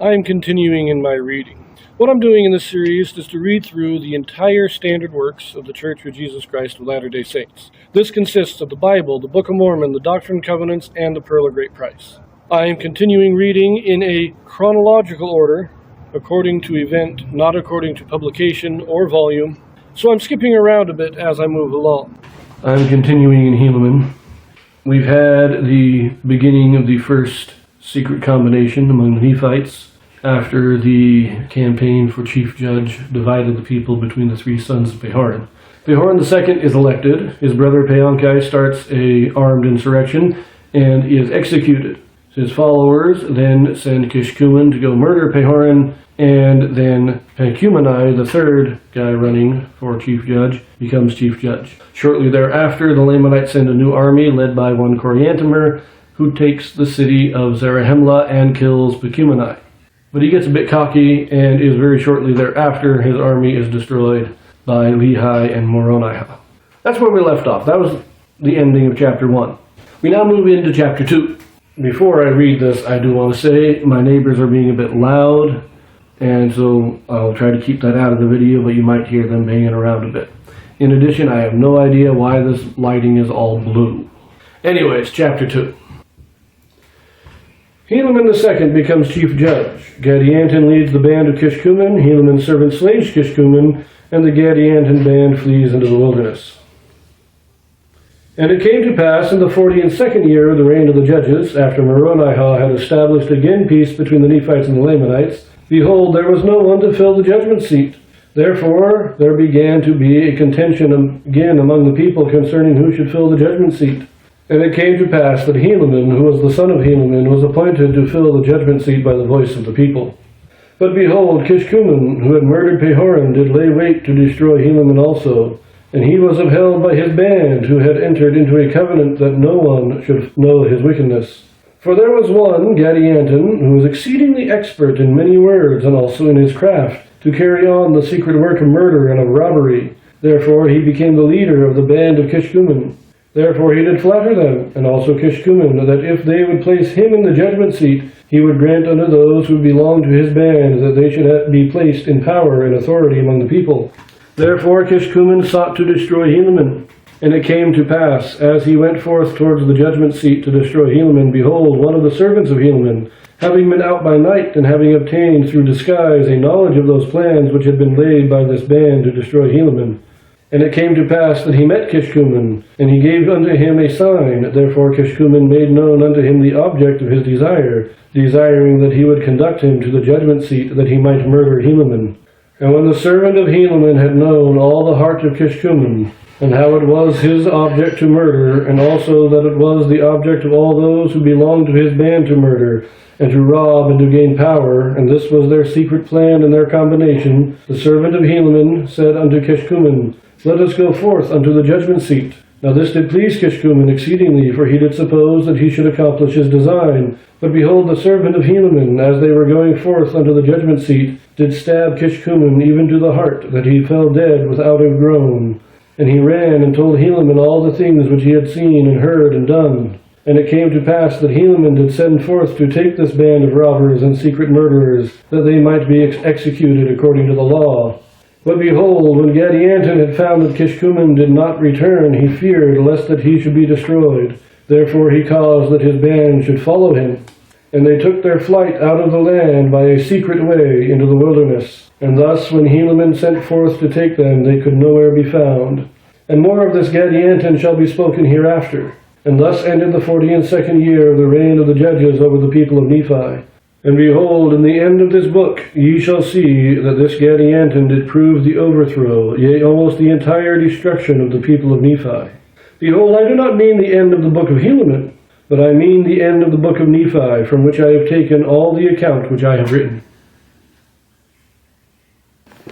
I am continuing in my reading. What I'm doing in this series is to read through the entire standard works of the Church of Jesus Christ of Latter-day Saints. This consists of the Bible, the Book of Mormon, the Doctrine and Covenants, and the Pearl of Great Price. I am continuing reading in a chronological order, according to event, not according to publication or volume, so I'm skipping around a bit as I move along. I'm continuing in Helaman. We've had the beginning of the first secret combination among the Nephites after the campaign for chief judge divided the people between the three sons of Pahoran. Pahoran II is elected. His brother Paonkai starts a armed insurrection and is executed. His followers then send Kishkumen to go murder Pahoran, and then Kishkumen, the third guy running for chief judge, becomes chief judge. Shortly thereafter, the Lamanites send a new army led by one Coriantumr, who takes the city of Zarahemla and kills Kishkumen. But he gets a bit cocky, and is very shortly thereafter, his army is destroyed by Lehi and Moroniha. That's where we left off. That was the ending of chapter 1. We now move into chapter 2. Before I read this, I do want to say my neighbors are being a bit loud, and so I'll try to keep that out of the video, but you might hear them banging around a bit. In addition, I have no idea why this lighting is all blue. Anyways, chapter 2. Helaman II becomes chief judge. Gadianton leads the band of Kishkumen. Helaman's servant slays Kishkumen, and the Gadianton band flees into the wilderness. And it came to pass in the 42nd year of the reign of the judges, after Moroniha had established again peace between the Nephites and the Lamanites, behold, there was no one to fill the judgment seat. Therefore there began to be a contention again among the people concerning who should fill the judgment seat. And it came to pass that Helaman, who was the son of Helaman, was appointed to fill the judgment seat by the voice of the people. But behold, Kishkumen, who had murdered Pahoran, did lay wait to destroy Helaman also. And he was upheld by his band, who had entered into a covenant that no one should know his wickedness. For there was one, Gadianton, who was exceedingly expert in many words, and also in his craft, to carry on the secret work of murder and of robbery. Therefore he became the leader of the band of Kishkumen. Therefore he did flatter them, and also Kishkumen, that if they would place him in the judgment seat, he would grant unto those who belonged to his band that they should be placed in power and authority among the people. Therefore Kishkumen sought to destroy Helaman. And it came to pass, as he went forth towards the judgment seat to destroy Helaman, behold, one of the servants of Helaman, having been out by night, and having obtained through disguise a knowledge of those plans which had been laid by this band to destroy Helaman. And it came to pass that he met Kishkumen, and he gave unto him a sign. Therefore Kishkumen made known unto him the object of his desire, desiring that he would conduct him to the judgment seat, that he might murder Helaman. And when the servant of Helaman had known all the heart of Kishkumen, and how it was his object to murder, and also that it was the object of all those who belonged to his band to murder, and to rob and to gain power, and this was their secret plan and their combination, the servant of Helaman said unto Kishkumen, Let us go forth unto the judgment seat. Now this did please Kishkumen exceedingly, for he did suppose that he should accomplish his design. But behold, the servant of Helaman, as they were going forth unto the judgment seat, did stab Kishkumen even to the heart, that he fell dead without a groan. And he ran and told Helaman all the things which he had seen and heard and done. And it came to pass that Helaman did send forth to take this band of robbers and secret murderers, that they might be executed according to the law. But behold, when Gadianton had found that Kishkumen did not return, he feared lest that he should be destroyed. Therefore he caused that his band should follow him. And they took their flight out of the land by a secret way into the wilderness. And thus when Helaman sent forth to take them, they could nowhere be found. And more of this Gadianton shall be spoken hereafter. And thus ended the 42nd year of the reign of the judges over the people of Nephi. And behold, in the end of this book ye shall see that this Gadianton did prove the overthrow, yea, almost the entire destruction of the people of Nephi. Behold, I do not mean the end of the book of Helaman, but I mean the end of the book of Nephi, from which I have taken all the account which I have written.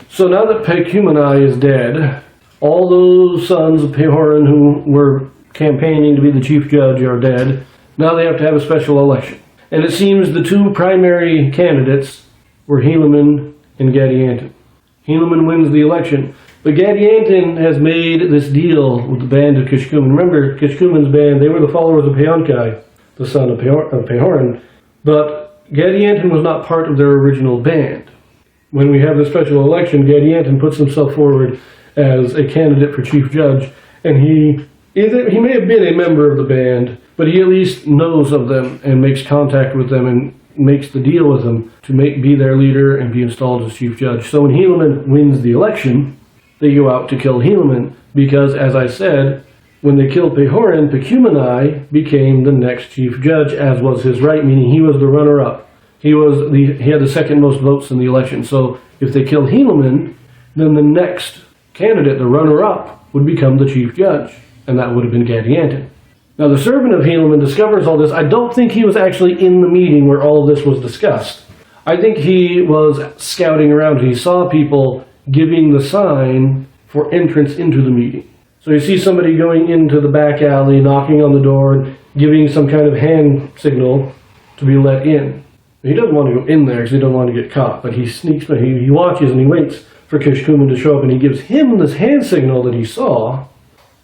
So now that Kishkumen is dead, all those sons of Pahoran who were campaigning to be the chief judge are dead. Now they have to have a special election. And it seems the two primary candidates were Helaman and Gadianton. Helaman wins the election. But Gadianton has made this deal with the band of Kishkumen. Remember, Kishkumen's band, they were the followers of Paonkai, the son of Pahoran. But Gadianton was not part of their original band. When we have the special election, Gadianton puts himself forward as a candidate for chief judge, and he may have been a member of the band, but he at least knows of them and makes contact with them and makes the deal with them to be their leader and be installed as chief judge. So when Helaman wins the election, they go out to kill Helaman because, as I said, when they killed Pehorin, Kishkumen became the next chief judge, as was his right, meaning he was the runner-up. He had the second most votes in the election. So if they killed Helaman, then the next candidate, the runner-up, would become the chief judge, and that would have been Gadianton. Now the servant of Helaman discovers all this. I don't think he was actually in the meeting where all of this was discussed. I think he was scouting around. He saw people giving the sign for entrance into the meeting. So you see somebody going into the back alley, knocking on the door, and giving some kind of hand signal to be let in. He doesn't want to go in there because he doesn't want to get caught, but he sneaks, he watches and he waits for Kishkumen to show up, and he gives him this hand signal that he saw,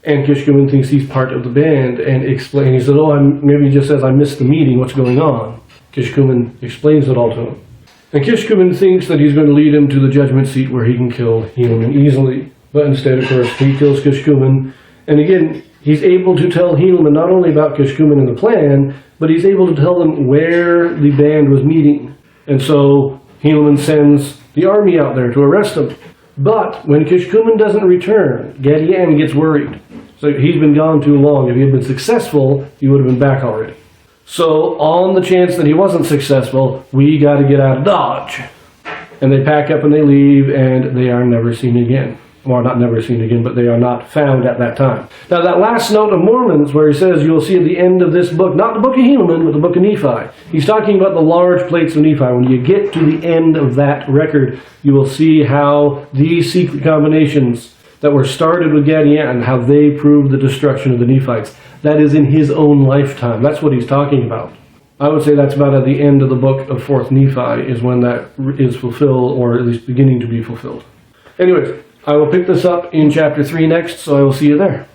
and Kishkumen thinks he's part of the band and explains. He says, maybe he just says, I missed the meeting, what's going on? Kishkumen explains it all to him. And Kishkumen thinks that he's going to lead him to the judgment seat where he can kill Helaman easily. But instead, of course, he kills Kishkumen. And again, he's able to tell Helaman not only about Kishkumen and the plan, but he's able to tell them where the band was meeting. And so Helaman sends the army out there to arrest him. But when Kishkumen doesn't return, Gadianton gets worried. So he's been gone too long. If he had been successful, he would have been back already. So on the chance that he wasn't successful, we got to get out of Dodge. And they pack up and they leave, and they are never seen again. Well, not never seen again, but they are not found at that time. Now, that last note of Mormons, where he says, you will see at the end of this book, not the book of Helaman, but the book of Nephi. He's talking about the large plates of Nephi. When you get to the end of that record, you will see how these secret combinations that were started with Gadianton, how they proved the destruction of the Nephites. That is in his own lifetime. That's what he's talking about. I would say that's about at the end of the book of 4th Nephi is when that is fulfilled, or at least beginning to be fulfilled. Anyways, I will pick this up in chapter 3 next, so I will see you there.